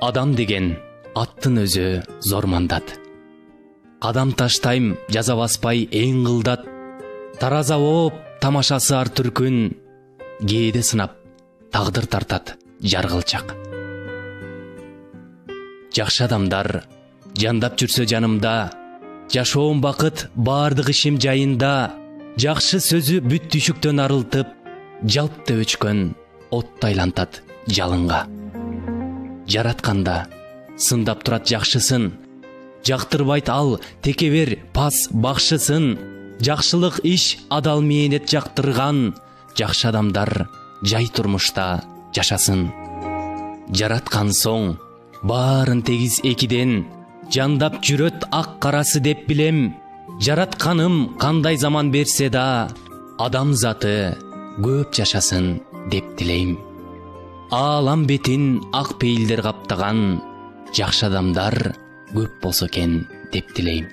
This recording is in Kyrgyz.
Адам деген аттын өзү зор мандат. Кадам таштайм жаза баспай эң кылдат. Тараза ооп тамашасы ар түркүн, кээде сынап тагдыр тартат жаргылчак. Жакшы адамдар жандап жүрсө жанымда, жашоом бакыт баардык ишим жайында. Жакшы сөзү бүт түшүктөн арылтып, жалпты өчкөн отто айлантат жалынга. Жаратканда сындап турат жакшысын, жактырбайт ал текебер пас бакшысын. Жакшылык иш адал мээнет жактырган, жакшы адамдар жай турмушта жашасын. Жараткан соң баарын тегиз экиден, жандап жүрөт ак карасы деп билем. Жаратканым кандай заман берсе да, адам заты көп жашасын деп тилейм. Аалам бетин ак пейилдер каптаган, жакшы адамдар көп болсо экен деп тилейм.